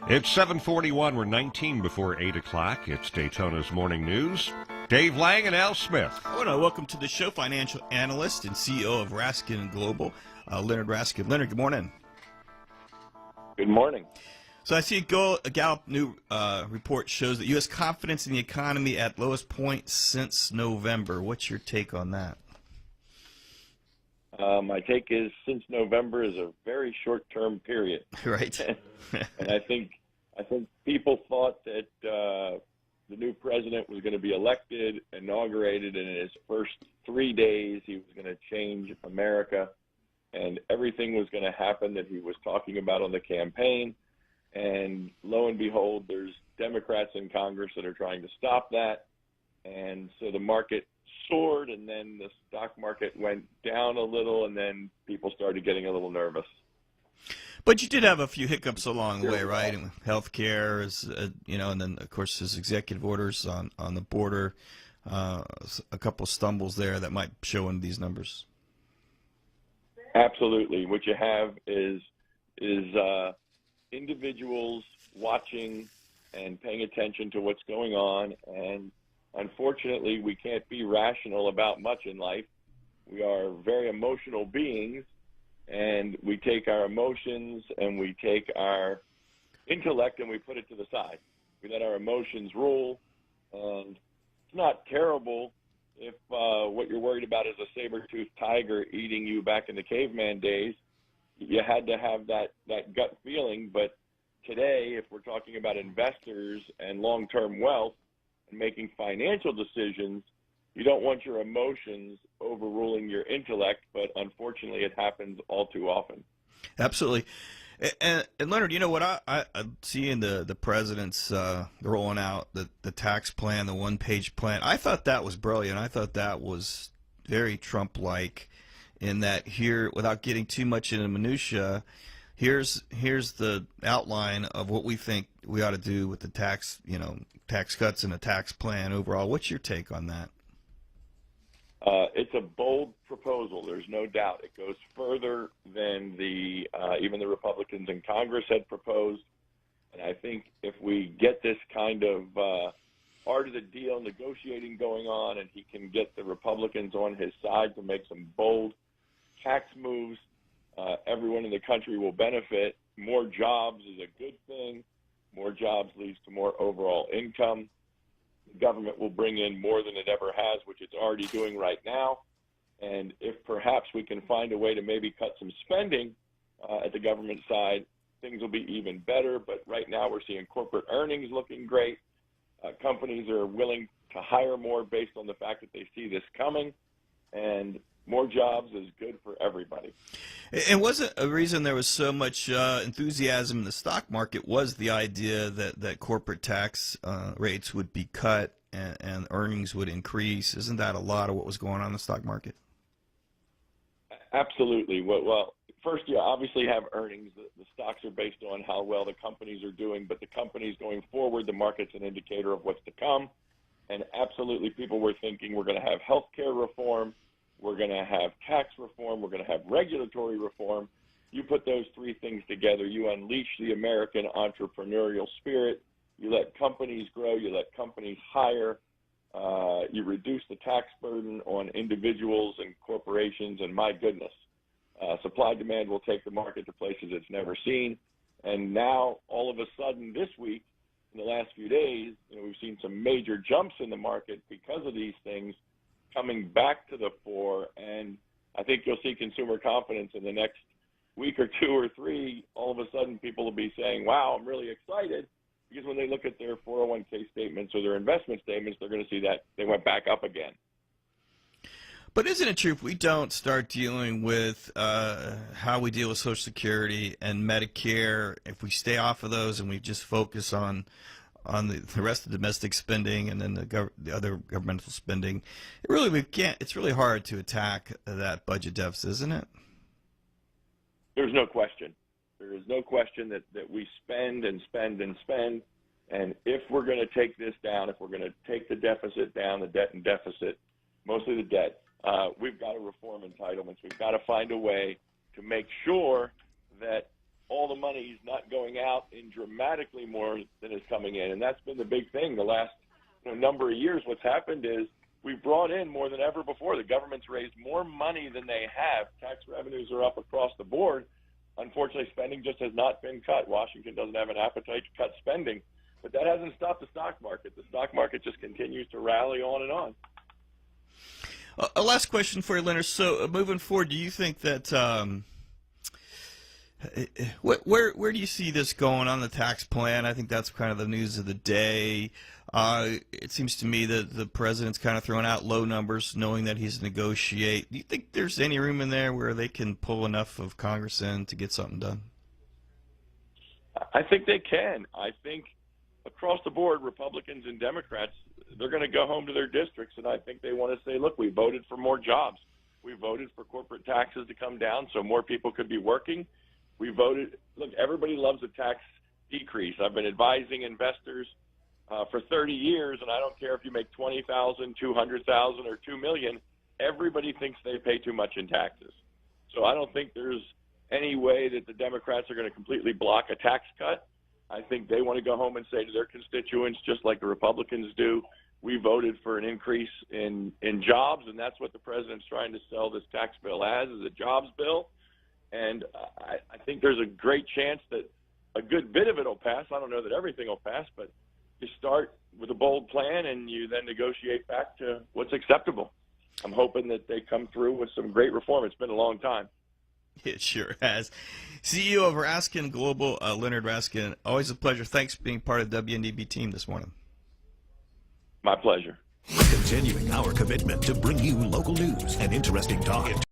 It's 7:41. We're 19 before 8 o'clock. It's Daytona's Morning News. Dave Lang and Al Smith. I want to welcome to the show financial analyst and CEO of Raskin Global, Leonard Raskin. Leonard, good morning. Good morning. So I see a Gallup new report shows that U.S. confidence in the economy at lowest point since November. What's your take on that? My take is since November is a very short-term period. Right. And I think people thought that the new president was going to be elected, inaugurated, and in his first 3 days he was going to change America, and everything was going to happen that he was talking about on the campaign. And lo and behold, there's Democrats in Congress that are trying to stop that. And so the market soared, and then the stock market went down a little, and then people started getting a little nervous. But you did have a few hiccups along the way, right? And healthcare is, and then of course his executive orders on the border, a couple of stumbles there that might show in these numbers. Absolutely. What you have is individuals watching and paying attention to what's going on, and unfortunately, we can't be rational about much in life. We are very emotional beings, and we take our emotions and we take our intellect and we put it to the side. We let our emotions rule, and it's not terrible if what you're worried about is a saber-toothed tiger eating you back in the caveman days. You had to have that gut feeling, but today, if we're talking about investors and long-term wealth and making financial decisions, you don't want your emotions overruling your intellect, but unfortunately it happens all too often. Absolutely. And Leonard, you know what I see in the president's rolling out the tax plan, the one-page plan. I thought that was brilliant. I thought that was very Trump-like in that here, without getting too much into minutia, here's the outline of what we think we ought to do with the tax cuts and a tax plan overall. What's your take on that? It's a bold proposal. There's no doubt. It goes further than even the Republicans in Congress had proposed. And I think if we get this kind of art of the deal negotiating going on, and he can get the Republicans on his side to make some bold tax moves, everyone in the country will benefit. More jobs is a good thing. More jobs leads to more overall income. The government will bring in more than it ever has, which it's already doing right now. And if perhaps we can find a way to maybe cut some spending at the government side, things will be even better. But right now we're seeing corporate earnings looking great. Companies are willing to hire more based on the fact that they see this coming. And more jobs is good for everybody. And wasn't a reason there was so much enthusiasm in the stock market was the idea that corporate tax rates would be cut and earnings would increase. Isn't that a lot of what was going on in the stock market? Absolutely. Well, first, you obviously have earnings. The stocks are based on how well the companies are doing, but the companies going forward, the market's an indicator of what's to come. And absolutely, people were thinking we're going to have health care reform, we're going to have tax reform, we're going to have regulatory reform. You put those three things together, you unleash the American entrepreneurial spirit, you let companies grow, you let companies hire, you reduce the tax burden on individuals and corporations, and my goodness, supply-demand will take the market to places it's never seen. And now, all of a sudden, this week, in the last few days, we've seen some major jumps in the market because of these things coming back to the fore, and I think you'll see consumer confidence in the next week or two or three. All of a sudden, people will be saying, wow, I'm really excited, because when they look at their 401k statements or their investment statements, they're going to see that they went back up again. But isn't it true if we don't start dealing with how we deal with Social Security and Medicare, if we stay off of those and we just focus on the rest of domestic spending and then the other governmental spending, it's really hard to attack that budget deficit, isn't it? There's no question. There is no question that we spend and spend and spend. And if we're going to take this down, if we're going to take the deficit down, the debt and deficit, mostly the debt, we've got to reform entitlements. We've got to find a way to make sure that all the money is not going out in dramatically more than is coming in. And that's been the big thing the last number of years. What's happened is we've brought in more than ever before. The government's raised more money than they have. Tax revenues are up across the board. Unfortunately, spending just has not been cut. Washington doesn't have an appetite to cut spending. But that hasn't stopped the stock market. The stock market just continues to rally on and on. A last question for you, Leonard. So moving forward, do you think that where do you see this going on the tax plan? I think that's kind of the news of the day. It seems to me that the president's kind of throwing out low numbers, knowing that he's negotiate. Do you think there's any room in there where they can pull enough of Congress in to get something done? I think they can. I think across the board, Republicans and Democrats, they're going to go home to their districts, and I think they want to say, look, we voted for more jobs. We voted for corporate taxes to come down so more people could be working. We voted – look, everybody loves a tax decrease. I've been advising investors for 30 years, and I don't care if you make $20,000, $200,000, or $2 million, everybody thinks they pay too much in taxes. So I don't think there's any way that the Democrats are going to completely block a tax cut. I think they want to go home and say to their constituents, just like the Republicans do, we voted for an increase in jobs, and that's what the president's trying to sell this tax bill as, is a jobs bill. And I think there's a great chance that a good bit of it will pass. I don't know that everything will pass, but you start with a bold plan and you then negotiate back to what's acceptable. I'm hoping that they come through with some great reform. It's been a long time. It sure has. CEO of Raskin Global, Leonard Raskin, always a pleasure. Thanks for being part of the WNDB team this morning. My pleasure. Continuing our commitment to bring you local news and interesting talk.